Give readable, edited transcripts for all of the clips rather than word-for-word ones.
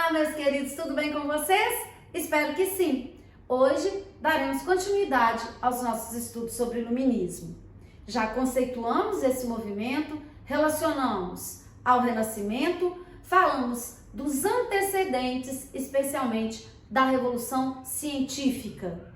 Olá, meus queridos, tudo bem com vocês? Espero que sim. Hoje daremos continuidade aos nossos estudos sobre iluminismo. Já conceituamos esse movimento, relacionamos ao Renascimento, falamos dos antecedentes, especialmente da Revolução Científica.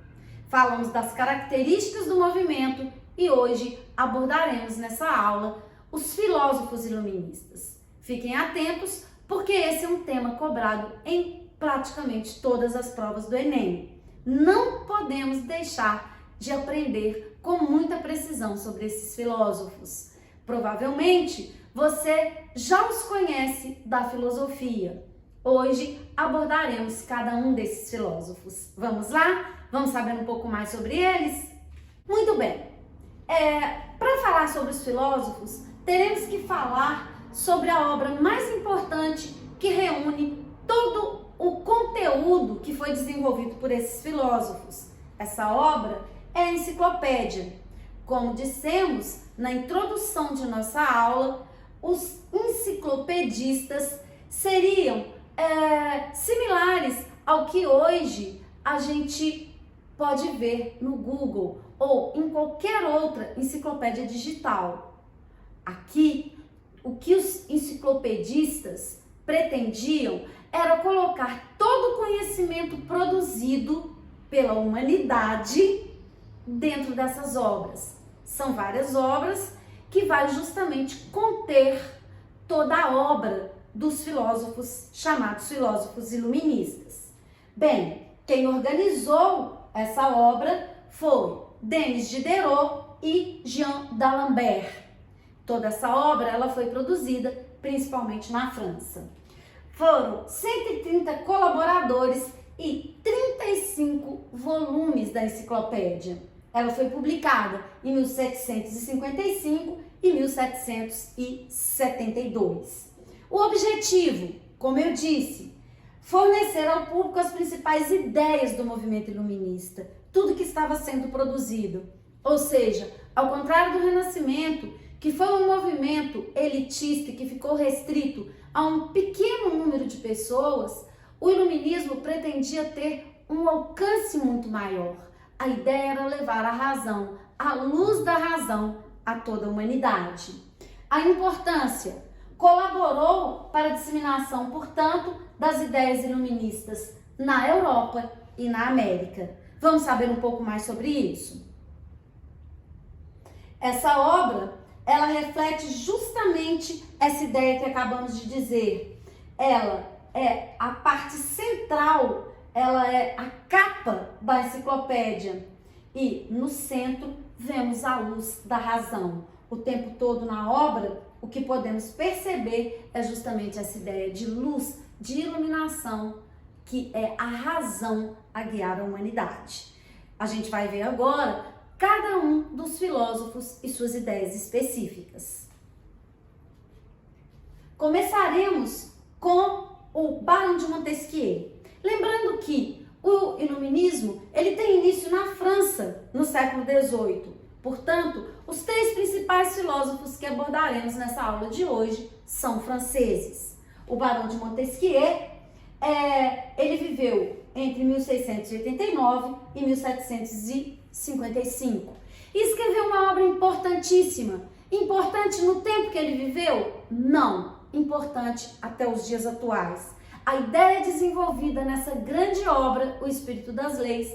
Falamos das características do movimento e hoje abordaremos nessa aula os filósofos iluministas. Fiquem atentos, porque esse é um tema cobrado em praticamente todas as provas do Enem. Não podemos deixar de aprender com muita precisão sobre esses filósofos. Provavelmente você já os conhece da filosofia. Hoje abordaremos cada um desses filósofos. Vamos lá? Vamos saber um pouco mais sobre eles? Muito bem. Para falar sobre os filósofos, teremos que falar sobre a obra mais importante que reúne todo o conteúdo que foi desenvolvido por esses filósofos. Essa obra é a enciclopédia. Como dissemos na introdução de nossa aula, os enciclopedistas seriam similares ao que hoje a gente pode ver no Google ou em qualquer outra enciclopédia digital. Aqui, o que os enciclopedistas pretendiam era colocar todo o conhecimento produzido pela humanidade dentro dessas obras. São várias obras que vai justamente conter toda a obra dos filósofos chamados filósofos iluministas. Bem, quem organizou essa obra foi Denis Diderot e Jean d'Alembert. Toda essa obra ela foi produzida principalmente na França. Foram 130 colaboradores e 35 volumes da enciclopédia. Ela foi publicada em 1755 e 1772. O objetivo, como eu disse, fornecer ao público as principais ideias do movimento iluminista, tudo que estava sendo produzido. Ou seja, ao contrário do Renascimento, que foi um movimento elitista que ficou restrito a um pequeno número de pessoas, o iluminismo pretendia ter um alcance muito maior. A ideia era levar a razão, a luz da razão, a toda a humanidade. A importância colaborou para a disseminação, portanto, das ideias iluministas na Europa e na América. Vamos saber um pouco mais sobre isso? Essa obra ela reflete justamente essa ideia que acabamos de dizer. Ela é a parte central, ela é a capa da enciclopédia. E no centro vemos a luz da razão. O tempo todo na obra, o que podemos perceber é justamente essa ideia de luz, de iluminação, que é a razão a guiar a humanidade. A gente vai ver agora cada um dos filósofos e suas ideias específicas. Começaremos com o Barão de Montesquieu. Lembrando que o iluminismo ele tem início na França, no século XVIII. Portanto, os três principais filósofos que abordaremos nessa aula de hoje são franceses. O Barão de Montesquieu, ele viveu entre 1689 e 1755. E escreveu uma obra importantíssima. Importante no tempo que ele viveu? Não. Importante até os dias atuais. A ideia desenvolvida nessa grande obra, O Espírito das Leis,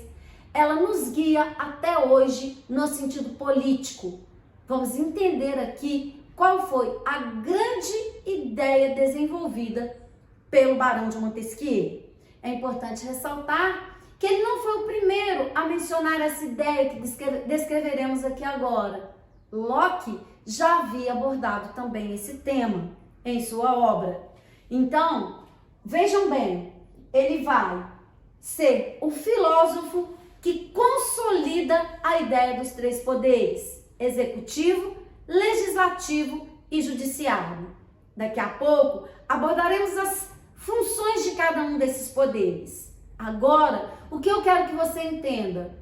ela nos guia até hoje no sentido político. Vamos entender aqui qual foi a grande ideia desenvolvida pelo Barão de Montesquieu. É importante ressaltar que ele não foi o primeiro a mencionar essa ideia que descreveremos aqui agora. Locke já havia abordado também esse tema em sua obra. Então, vejam bem, ele vai ser o filósofo que consolida a ideia dos três poderes: executivo, legislativo e judiciário. Daqui a pouco abordaremos as funções de cada um desses poderes. Agora, o que eu quero que você entenda?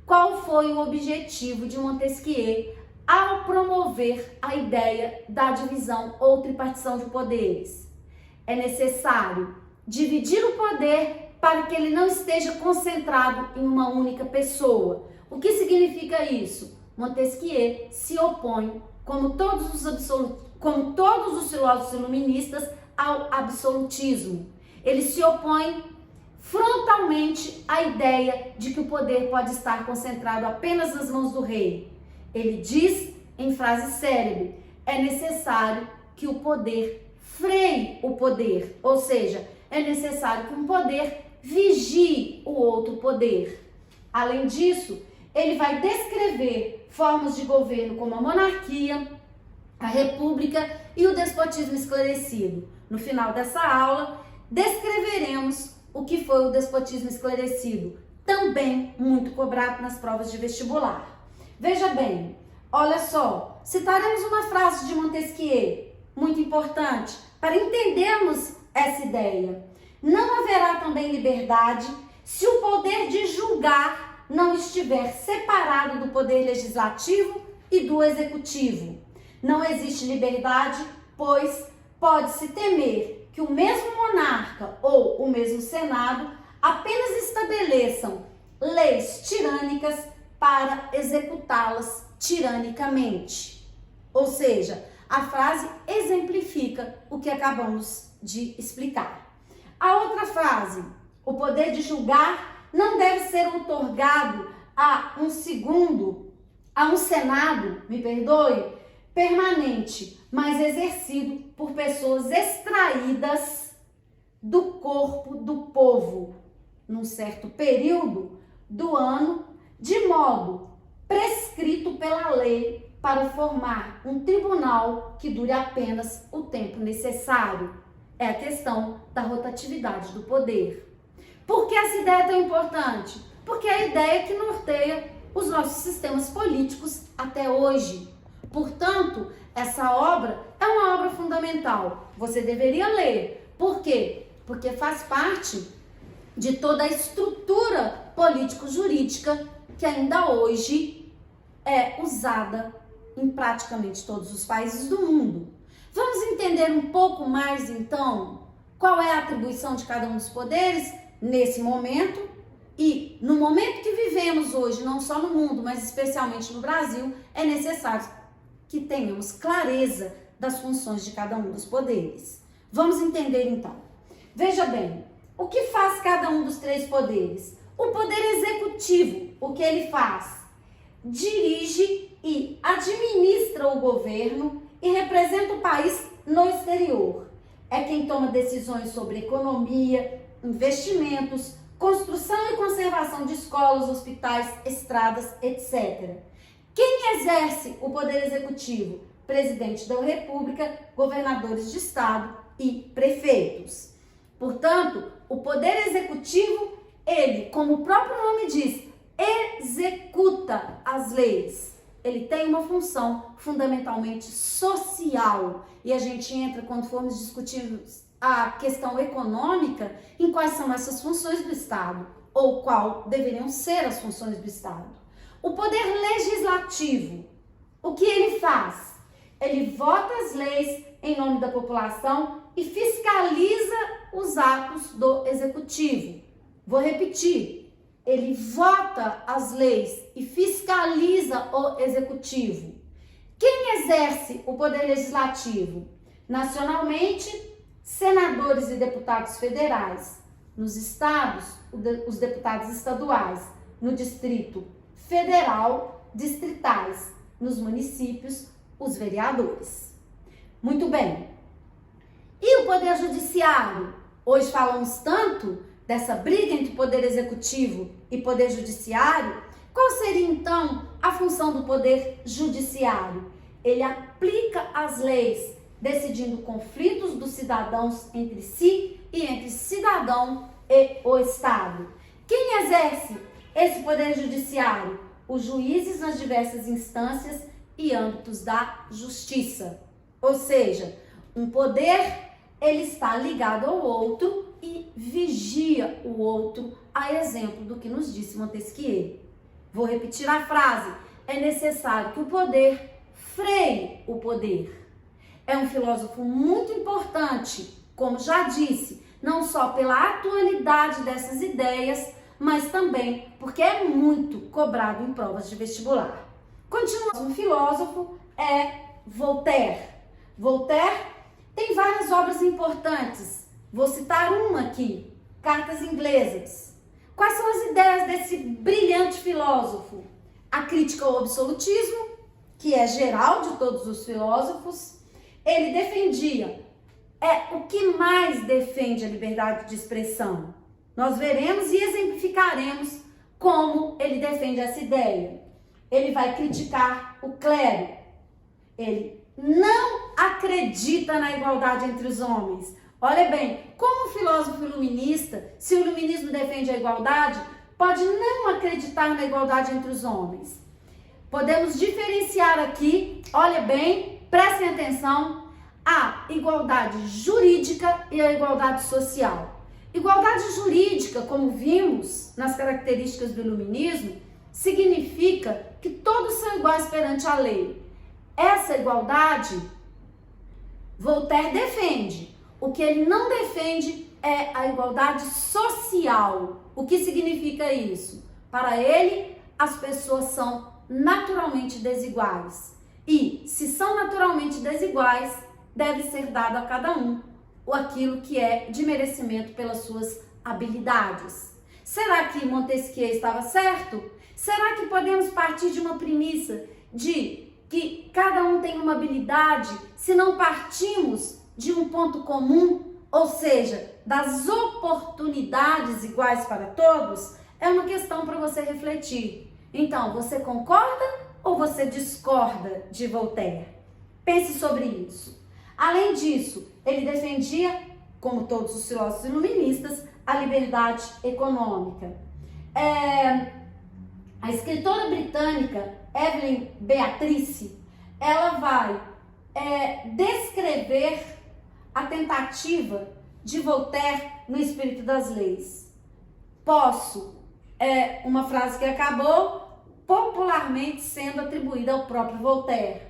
Qual foi o objetivo de Montesquieu ao promover a ideia da divisão ou tripartição de poderes? É necessário dividir o poder para que ele não esteja concentrado em uma única pessoa. O que significa isso? Montesquieu se opõe, como todos os filósofos iluministas, ao absolutismo. Ele se opõe frontalmente à ideia de que o poder pode estar concentrado apenas nas mãos do rei. Ele diz, em frase célebre, é necessário que o poder freie o poder, ou seja, é necessário que um poder vigie o outro poder. Além disso, ele vai descrever formas de governo como a monarquia, a república e o despotismo esclarecido. No final dessa aula, descreveremos o que foi o despotismo esclarecido, também muito cobrado nas provas de vestibular. Veja bem, olha só, citaremos uma frase de Montesquieu, muito importante, para entendermos essa ideia. Não haverá também liberdade se o poder de julgar não estiver separado do poder legislativo e do executivo. Não existe liberdade, pois pode-se temer que o mesmo monarca ou o mesmo Senado apenas estabeleçam leis tirânicas para executá-las tiranicamente. Ou seja, a frase exemplifica o que acabamos de explicar. A outra frase, o poder de julgar não deve ser outorgado a um Senado, permanente, mas exercido por pessoas extraídas do corpo do povo, num certo período do ano, de modo prescrito pela lei para formar um tribunal que dure apenas o tempo necessário. É a questão da rotatividade do poder. Por que essa ideia é tão importante? Porque é a ideia que norteia os nossos sistemas políticos até hoje. Portanto, essa obra é uma obra fundamental. Você deveria ler. Por quê? Porque faz parte de toda a estrutura político-jurídica que ainda hoje é usada em praticamente todos os países do mundo. Vamos entender um pouco mais, então, qual é a atribuição de cada um dos poderes nesse momento e no momento que vivemos hoje, não só no mundo, mas especialmente no Brasil, é necessário que tenhamos clareza das funções de cada um dos poderes. Vamos entender, então. Veja bem, o que faz cada um dos três poderes? O poder executivo, o que ele faz? Dirige e administra o governo e representa o país no exterior. É quem toma decisões sobre economia, investimentos, construção e conservação de escolas, hospitais, estradas, etc. Quem exerce o poder executivo? Presidente da República, governadores de estado e prefeitos. Portanto, o poder executivo, ele, como o próprio nome diz, executa as leis. Ele tem uma função fundamentalmente social. E a gente entra, quando formos discutir a questão econômica, em quais são essas funções do Estado, ou qual deveriam ser as funções do Estado. O poder legislativo, o que ele faz? Ele vota as leis em nome da população e fiscaliza os atos do executivo. Vou repetir. Ele vota as leis e fiscaliza o executivo. Quem exerce o poder legislativo? Nacionalmente, senadores e deputados federais. Nos estados, os deputados estaduais. No Distrito Federal, distritais. Nos municípios, os vereadores. Muito bem. E o poder judiciário? Hoje falamos tanto dessa briga entre poder executivo e poder judiciário. Qual seria então a função do poder judiciário? Ele aplica as leis, decidindo conflitos dos cidadãos entre si e entre cidadão e o Estado. Quem exerce esse poder judiciário? Os juízes nas diversas instâncias e âmbitos da justiça. Ou seja, um poder, ele está ligado ao outro e vigia o outro, a exemplo do que nos disse Montesquieu. Vou repetir a frase. É necessário que o poder freie o poder. É um filósofo muito importante, como já disse, não só pela atualidade dessas ideias, mas também porque é muito cobrado em provas de vestibular. Continuando, um filósofo é Voltaire. Voltaire tem várias obras importantes. Vou citar uma aqui, Cartas Inglesas. Quais são as ideias desse brilhante filósofo? A crítica ao absolutismo, que é geral de todos os filósofos. Ele defendia, o que mais defende a liberdade de expressão. Nós veremos e exemplificaremos como ele defende essa ideia. Ele vai criticar o clero. Ele não acredita na igualdade entre os homens. Olha bem, como filósofo iluminista, se o iluminismo defende a igualdade, pode não acreditar na igualdade entre os homens. Podemos diferenciar aqui, olha bem, prestem atenção, a igualdade jurídica e a igualdade social. Igualdade jurídica, como vimos nas características do iluminismo, significa que todos são iguais perante a lei. Essa igualdade, Voltaire defende. O que ele não defende é a igualdade social. O que significa isso? Para ele, as pessoas são naturalmente desiguais. E, se são naturalmente desiguais, deve ser dado a cada um aquilo que é de merecimento pelas suas habilidades. Será que Montesquieu estava certo? Será que podemos partir de uma premissa de que cada um tem uma habilidade se não partimos de um ponto comum, ou seja, das oportunidades iguais para todos? É uma questão para você refletir. Então, você concorda ou você discorda de Voltaire? Pense sobre isso. Além disso, ele defendia, como todos os filósofos iluministas, a liberdade econômica. A escritora britânica Evelyn Beatrice, ela vai descrever a tentativa de Voltaire no Espírito das Leis. Uma frase que acabou popularmente sendo atribuída ao próprio Voltaire.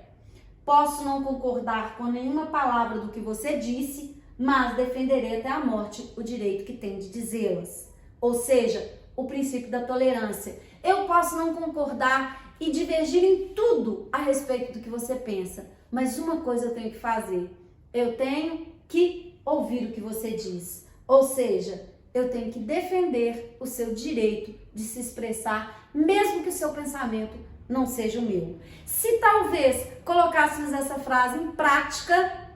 Posso não concordar com nenhuma palavra do que você disse, mas defenderei até a morte o direito que tem de dizê-las. Ou seja, o princípio da tolerância. Eu posso não concordar e divergir em tudo a respeito do que você pensa, mas uma coisa eu tenho que fazer. Eu tenho que ouvir o que você diz. Ou seja, eu tenho que defender o seu direito de se expressar, mesmo que o seu pensamento não seja o meu. Se talvez colocássemos essa frase em prática,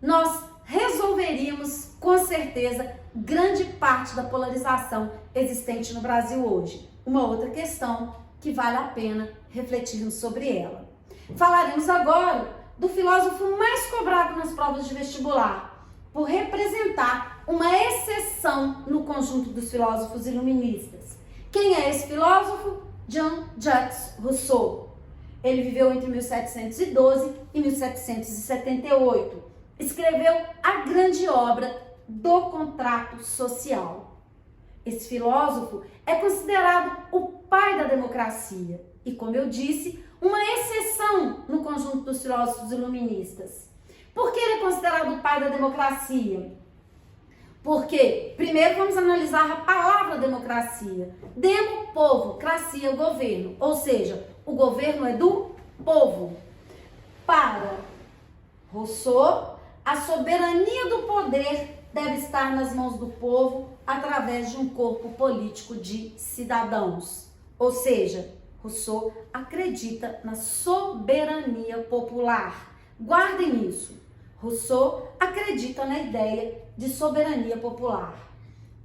nós resolveríamos com certeza grande parte da polarização existente no Brasil hoje. Uma outra questão que vale a pena refletirmos sobre ela. Falaremos agora do filósofo mais cobrado nas provas de vestibular, por representar uma exceção no conjunto dos filósofos iluministas. Quem é esse filósofo? Jean-Jacques Rousseau. Ele viveu entre 1712 e 1778. Escreveu a grande obra do Contrato Social. Esse filósofo é considerado o pai da democracia e, como eu disse, uma exceção no conjunto dos filósofos iluministas. Por que ele é considerado o pai da democracia? Porque, primeiro, vamos analisar a palavra democracia. Demo, povo, cracia, governo. Ou seja, o governo é do povo. Para Rousseau, a soberania do poder deve estar nas mãos do povo através de um corpo político de cidadãos. Ou seja, Rousseau acredita na soberania popular. Guardem isso. Rousseau acredita na ideia de soberania popular.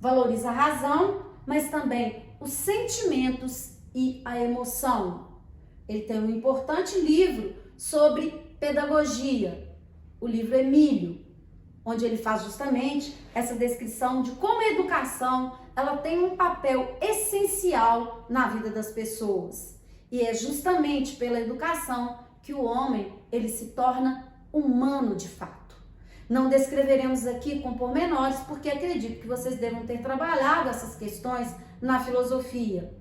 Valoriza a razão, mas também os sentimentos e a emoção. Ele tem um importante livro sobre pedagogia, o livro Emílio, onde ele faz justamente essa descrição de como a educação ela tem um papel essencial na vida das pessoas. E é justamente pela educação que o homem ele se torna humano de fato. Não descreveremos aqui com pormenores, porque acredito que vocês devam ter trabalhado essas questões na filosofia,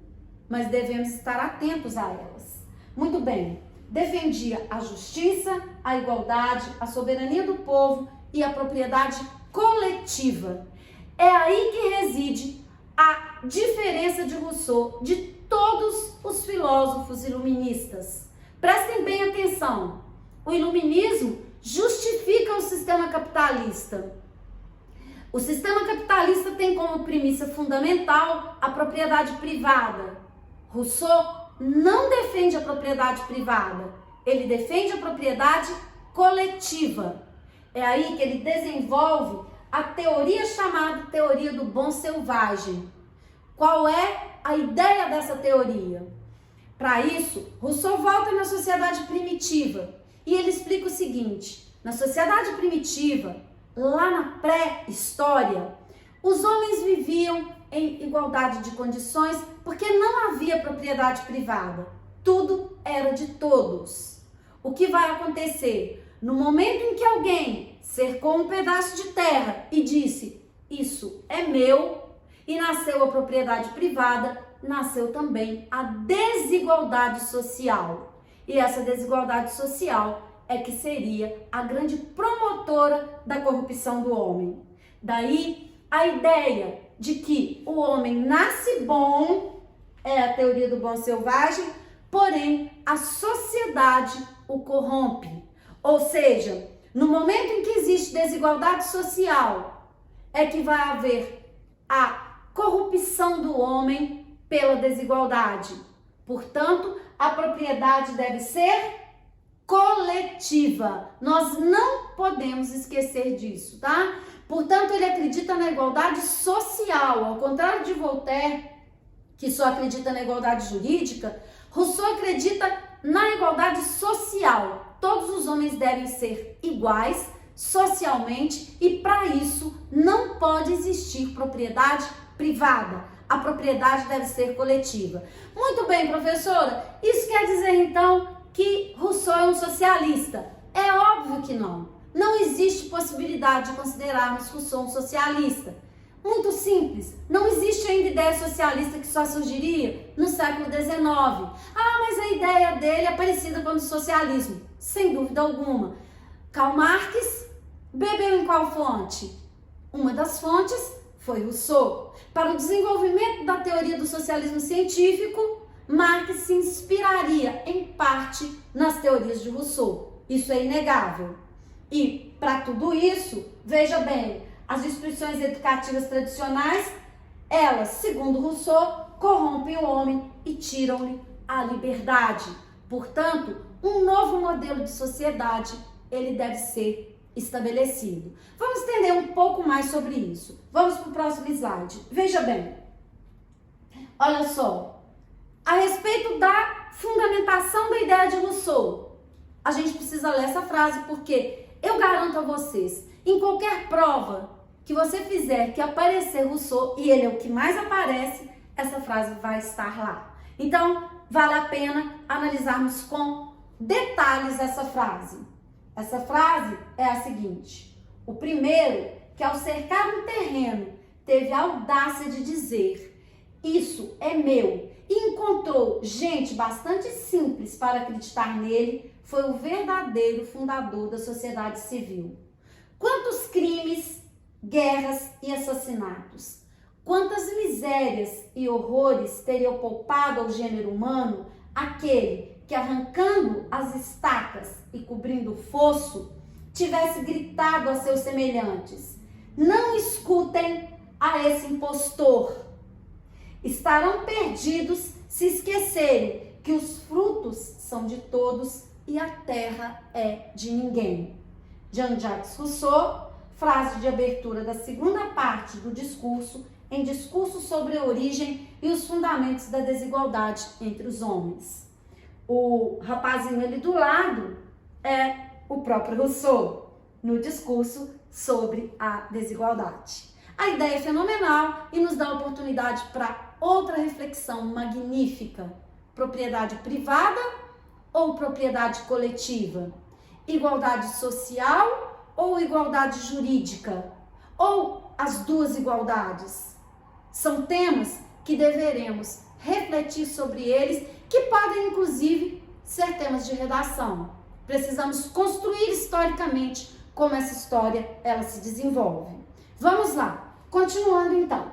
mas devemos estar atentos a elas. Muito bem, defendia a justiça, a igualdade, a soberania do povo e a propriedade coletiva. É aí que reside a diferença de Rousseau de todos os filósofos iluministas. Prestem bem atenção. O iluminismo justifica o sistema capitalista. O sistema capitalista tem como premissa fundamental a propriedade privada. Rousseau não defende a propriedade privada, ele defende a propriedade coletiva. É aí que ele desenvolve a teoria chamada teoria do bom selvagem. Qual é a ideia dessa teoria? Para isso, Rousseau volta na sociedade primitiva e ele explica o seguinte: na sociedade primitiva, lá na pré-história, os homens viviam em igualdade de condições porque não havia propriedade privada. Tudo era de todos. O que vai acontecer? No momento em que alguém cercou um pedaço de terra e disse, isso é meu, e nasceu a propriedade privada, nasceu também a desigualdade social. E essa desigualdade social é que seria a grande promotora da corrupção do homem. Daí a ideia de que o homem nasce bom, é a teoria do bom selvagem, porém a sociedade o corrompe. Ou seja, no momento em que existe desigualdade social, é que vai haver a corrupção do homem pela desigualdade. Portanto, a propriedade deve ser coletiva. Nós não podemos esquecer disso, tá? Portanto, ele acredita na igualdade social. Ao contrário de Voltaire, que só acredita na igualdade jurídica, Rousseau acredita na igualdade social. Todos os homens devem ser iguais socialmente e, para isso, não pode existir propriedade privada. A propriedade deve ser coletiva. Muito bem, professora. Isso quer dizer, então, que Rousseau é um socialista? É óbvio que não. Não existe possibilidade de considerarmos Rousseau um socialista. Muito simples. Não existe ainda ideia socialista que só surgiria no século XIX. Ah, mas a ideia dele é parecida com o do socialismo. Sem dúvida alguma. Karl Marx bebeu em qual fonte? Uma das fontes foi Rousseau. Para o desenvolvimento da teoria do socialismo científico, Marx se inspiraria, em parte, nas teorias de Rousseau. Isso é inegável. E, para tudo isso, veja bem, as instituições educativas tradicionais, elas, segundo Rousseau, corrompem o homem e tiram-lhe a liberdade. Portanto, um novo modelo de sociedade, ele deve ser estabelecido. Vamos entender um pouco mais sobre isso. Vamos para o próximo slide. Veja bem, olha só, a respeito da fundamentação da ideia de Rousseau, a gente precisa ler essa frase porque eu garanto a vocês, em qualquer prova que você fizer que aparecer Rousseau, e ele é o que mais aparece, essa frase vai estar lá. Então, vale a pena analisarmos com detalhes essa frase. Essa frase é a seguinte: o primeiro, que ao cercar um terreno, teve a audácia de dizer, isso é meu, e encontrou gente bastante simples para acreditar nele, foi o verdadeiro fundador da sociedade civil. Quantos crimes, guerras e assassinatos, quantas misérias e horrores teriam poupado ao gênero humano aquele que, arrancando as estacas e cobrindo o fosso, tivesse gritado a seus semelhantes, não escutem a esse impostor. Estarão perdidos se esquecerem que os frutos são de todos e a terra é de ninguém. Jean-Jacques Rousseau, frase de abertura da segunda parte do discurso, em Discurso sobre a Origem e os Fundamentos da Desigualdade entre os Homens. O rapazinho ali do lado é o próprio Rousseau, no discurso sobre a desigualdade. A ideia é fenomenal e nos dá oportunidade para outra reflexão magnífica. Propriedade privada ou propriedade coletiva? Igualdade social ou igualdade jurídica? Ou as duas igualdades? São temas que deveremos refletir sobre eles, que podem, inclusive, ser temas de redação. Precisamos construir historicamente como essa história ela se desenvolve. Vamos lá. Continuando então,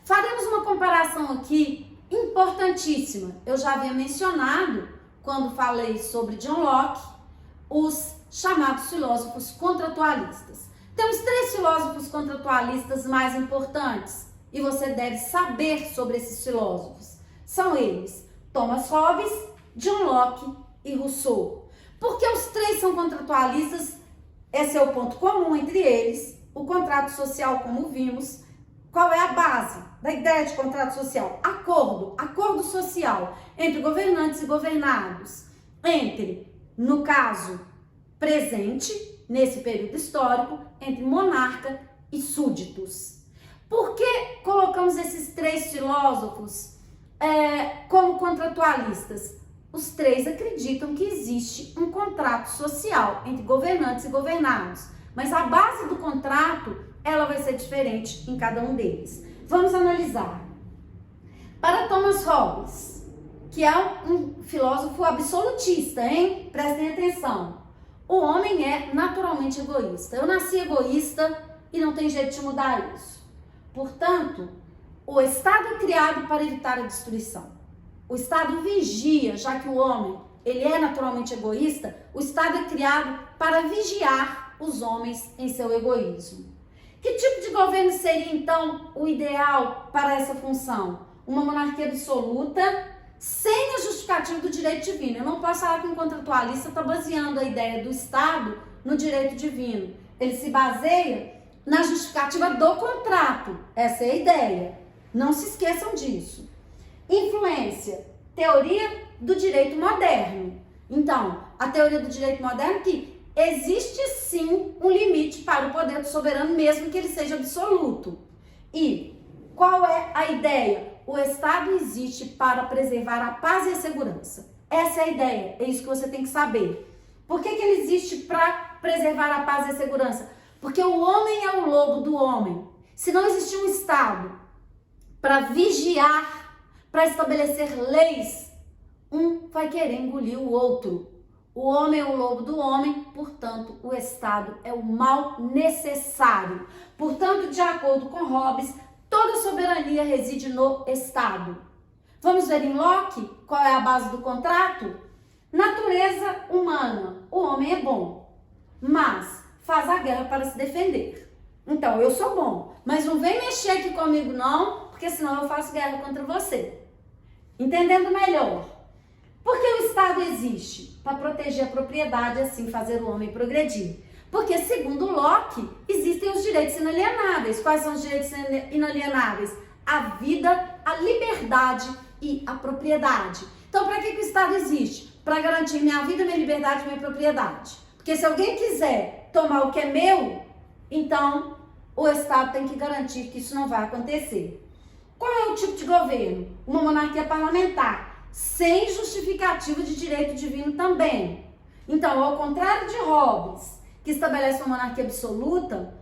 faremos uma comparação aqui importantíssima. Eu já havia mencionado, quando falei sobre John Locke, os chamados filósofos contratualistas. Temos 3 filósofos contratualistas mais importantes e você deve saber sobre esses filósofos. São eles Thomas Hobbes, John Locke e Rousseau. Porque os 3 são contratualistas, esse é o ponto comum entre eles, o contrato social, como vimos. Qual é a base da ideia de contrato social? Acordo social entre governantes e governados, entre, no caso presente, nesse período histórico, entre monarca e súditos. Por que colocamos esses 3 filósofos como contratualistas? Os 3 acreditam que existe um contrato social entre governantes e governados, mas a base do contrato, ela vai ser diferente em cada um deles. Vamos analisar. Para Thomas Hobbes, que é um filósofo absolutista, hein? Prestem atenção. O homem é naturalmente egoísta. Eu nasci egoísta e não tem jeito de mudar isso. Portanto, o Estado é criado para evitar a destruição. O Estado vigia, já que o homem ele é naturalmente egoísta, o Estado é criado para vigiar os homens em seu egoísmo. Que tipo de governo seria, então, o ideal para essa função? Uma monarquia absoluta, sem a justificativa do direito divino. Eu não posso falar que um contratualista está baseando a ideia do Estado no direito divino. Ele se baseia na justificativa do contrato. Essa é a ideia. Não se esqueçam disso. Influência, teoria do direito moderno. Então, a teoria do direito moderno que existe sim um limite para o poder do soberano, mesmo que ele seja absoluto. E qual é a ideia? O Estado existe para preservar a paz e a segurança. Essa é a ideia, é isso que você tem que saber. Por que ele existe para preservar a paz e a segurança? Porque o homem é o lobo do homem. Se não existir um Estado para vigiar, para estabelecer leis, um vai querer engolir o outro. O homem é o lobo do homem, portanto, o Estado é o mal necessário. Portanto, de acordo com Hobbes, toda soberania reside no Estado. Vamos ver em Locke qual é a base do contrato? Natureza humana. O homem é bom, mas faz a guerra para se defender. Então, eu sou bom, mas não vem mexer aqui comigo não, porque senão eu faço guerra contra você. Entendendo melhor. Por que o Estado existe? Para proteger a propriedade e assim fazer o homem progredir. Porque, segundo Locke, existem os direitos inalienáveis. Quais são os direitos inalienáveis? A vida, a liberdade e a propriedade. Então, para que o Estado existe? Para garantir minha vida, minha liberdade e minha propriedade. Porque se alguém quiser tomar o que é meu, então o Estado tem que garantir que isso não vai acontecer. Qual é o tipo de governo? Uma monarquia parlamentar, sem justificativa de direito divino também. Então, ao contrário de Hobbes, que estabelece uma monarquia absoluta,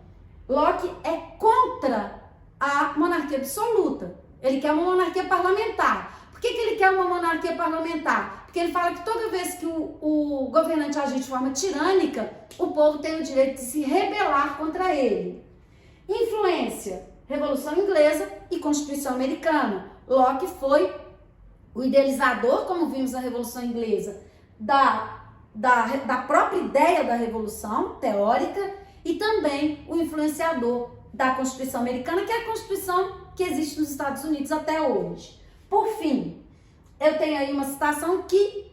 Locke é contra a monarquia absoluta. Ele quer uma monarquia parlamentar. Por que ele quer uma monarquia parlamentar? Porque ele fala que toda vez que o governante agir de forma tirânica, o povo tem o direito de se rebelar contra ele. Influência, Revolução Inglesa e Constituição Americana. Locke foi o idealizador, como vimos na Revolução Inglesa, da própria ideia da Revolução teórica e também o influenciador da Constituição Americana, que é a Constituição que existe nos Estados Unidos até hoje. Por fim, eu tenho aí uma citação que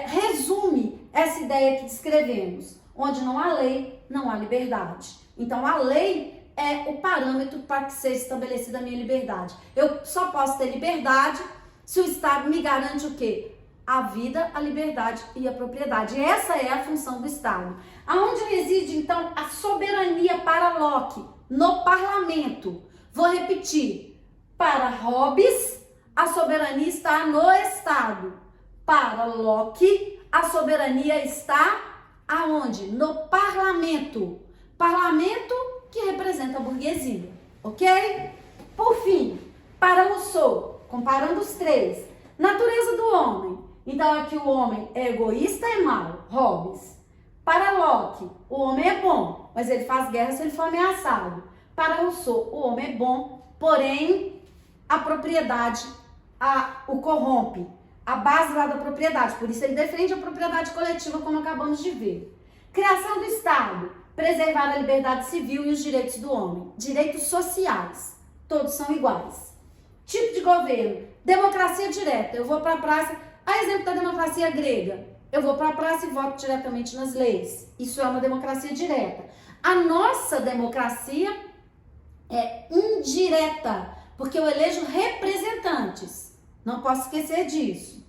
resume essa ideia que descrevemos. Onde não há lei, não há liberdade. Então, a lei é o parâmetro para que seja estabelecida a minha liberdade. Eu só posso ter liberdade se o Estado me garante o quê? A vida, a liberdade e a propriedade. Essa é a função do Estado. Aonde reside, então, a soberania para Locke? No parlamento. Vou repetir. Para Hobbes, a soberania está no Estado. Para Locke, a soberania está aonde? No parlamento. Parlamento que representa a burguesia. Ok? Por fim, para Rousseau, comparando os três. Natureza do homem. Então, aqui o homem é egoísta e mau. Hobbes. Para Locke, o homem é bom, mas ele faz guerra se ele for ameaçado. Para Rousseau, o homem é bom, porém a propriedade o corrompe. A base lá da propriedade. Por isso ele defende a propriedade coletiva, como acabamos de ver. Criação do Estado. Preservar a liberdade civil e os direitos do homem. Direitos sociais. Todos são iguais. Tipo de governo. Democracia direta. Eu vou para a praça. A exemplo da democracia grega. Eu vou para a praça e voto diretamente nas leis. Isso é uma democracia direta. A nossa democracia é indireta, porque eu elejo representantes. Não posso esquecer disso.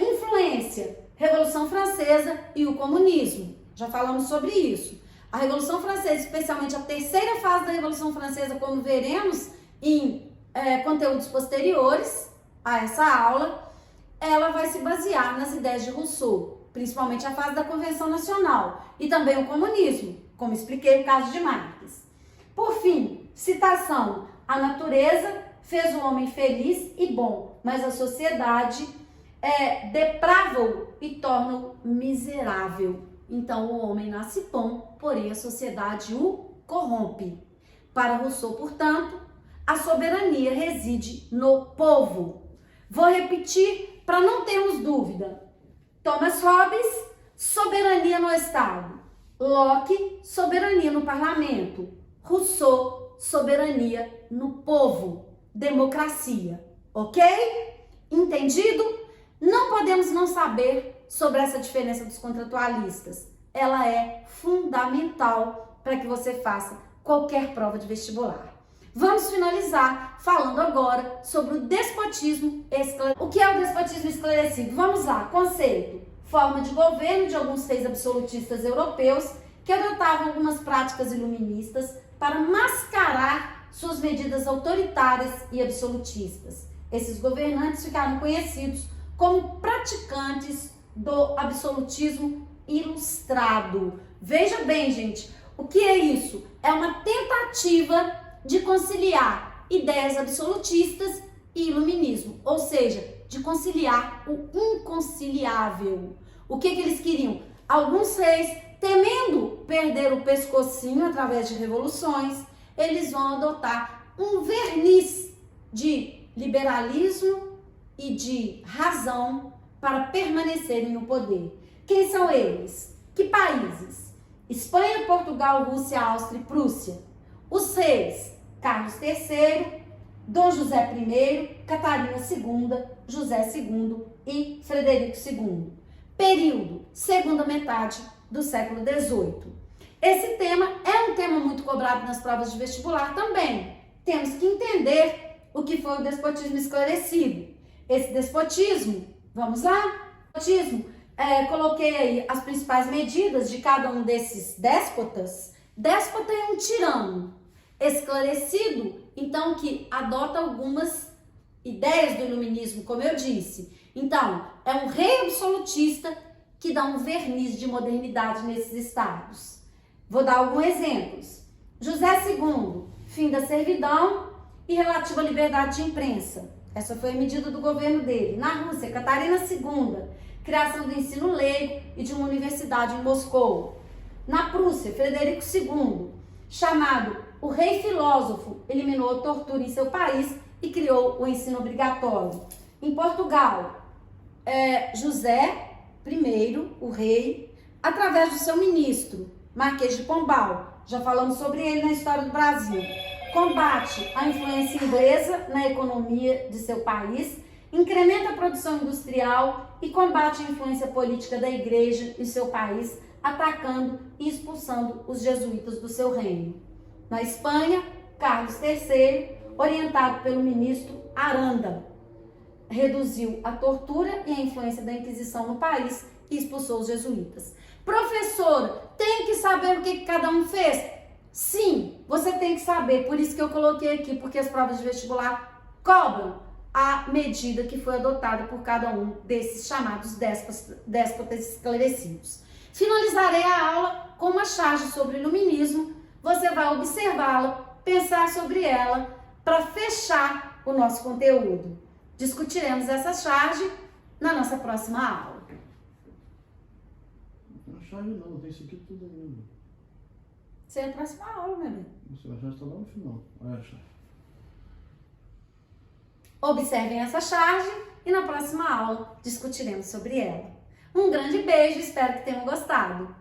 Influência. Revolução Francesa e o comunismo. Já falamos sobre isso. A Revolução Francesa, especialmente a terceira fase da Revolução Francesa, como veremos em conteúdos posteriores a essa aula, ela vai se basear nas ideias de Rousseau, principalmente a fase da Convenção Nacional e também o comunismo, como expliquei no caso de Marx. Por fim, citação: a natureza fez o homem feliz e bom, mas a sociedade deprava-o e torna-o miserável. Então o homem nasce bom, porém a sociedade o corrompe. Para Rousseau, portanto, a soberania reside no povo. Vou repetir para não termos dúvida. Thomas Hobbes, soberania no Estado. Locke, soberania no parlamento. Rousseau, soberania no povo. Democracia. Ok? Entendido? Não podemos não saber sobre essa diferença dos contratualistas. Ela é fundamental para que você faça qualquer prova de vestibular. Vamos finalizar falando agora sobre o despotismo esclarecido. O que é o despotismo esclarecido? Vamos lá, conceito: forma de governo de alguns reis absolutistas europeus que adotavam algumas práticas iluministas para mascarar suas medidas autoritárias e absolutistas. Esses governantes ficaram conhecidos como praticantes do absolutismo ilustrado. Veja bem, gente, o que é isso? É uma tentativa de conciliar ideias absolutistas e iluminismo, ou seja, de conciliar o inconciliável. O que eles queriam? Alguns reis, temendo perder o pescocinho através de revoluções, eles vão adotar um verniz de liberalismo e de razão para permanecerem no poder. Quem são eles? Que países? Espanha, Portugal, Rússia, Áustria e Prússia. Os reis: Carlos III, Dom José I, Catarina II, José II e Frederico II. Período: segunda metade do século XVIII. Esse tema é um tema muito cobrado nas provas de vestibular também. Temos que entender o que foi o despotismo esclarecido. Esse despotismo, vamos lá? Despotismo, coloquei aí as principais medidas de cada um desses déspotas. Déspota é um tirano. Esclarecido, então, que adota algumas ideias do iluminismo, como eu disse. Então, é um rei absolutista que dá um verniz de modernidade nesses estados. Vou dar alguns exemplos. José II, fim da servidão e relativa à liberdade de imprensa. Essa foi a medida do governo dele. Na Rússia, Catarina II, criação do ensino leigo e de uma universidade em Moscou. Na Prússia, Frederico II, chamado o rei filósofo, eliminou a tortura em seu país e criou o ensino obrigatório. Em Portugal, José I, o rei, através do seu ministro, Marquês de Pombal, já falamos sobre ele na história do Brasil, combate a influência inglesa na economia de seu país, incrementa a produção industrial e combate a influência política da igreja em seu país, atacando e expulsando os jesuítas do seu reino. Na Espanha, Carlos III, orientado pelo ministro Aranda, reduziu a tortura e a influência da Inquisição no país e expulsou os jesuítas. Professora, tem que saber o que cada um fez? Sim, você tem que saber, por isso que eu coloquei aqui, porque as provas de vestibular cobram a medida que foi adotada por cada um desses chamados déspotas esclarecidos. Finalizarei a aula com uma charge sobre o iluminismo. Você vai observá-la, pensar sobre ela, para fechar o nosso conteúdo. Discutiremos essa charge na nossa próxima aula. Não é charge não, tem isso aqui tudo ainda. Você é a próxima aula, meu bem. Você já está lá no final. Acha? Observem essa charge e na próxima aula discutiremos sobre ela. Um grande beijo, espero que tenham gostado.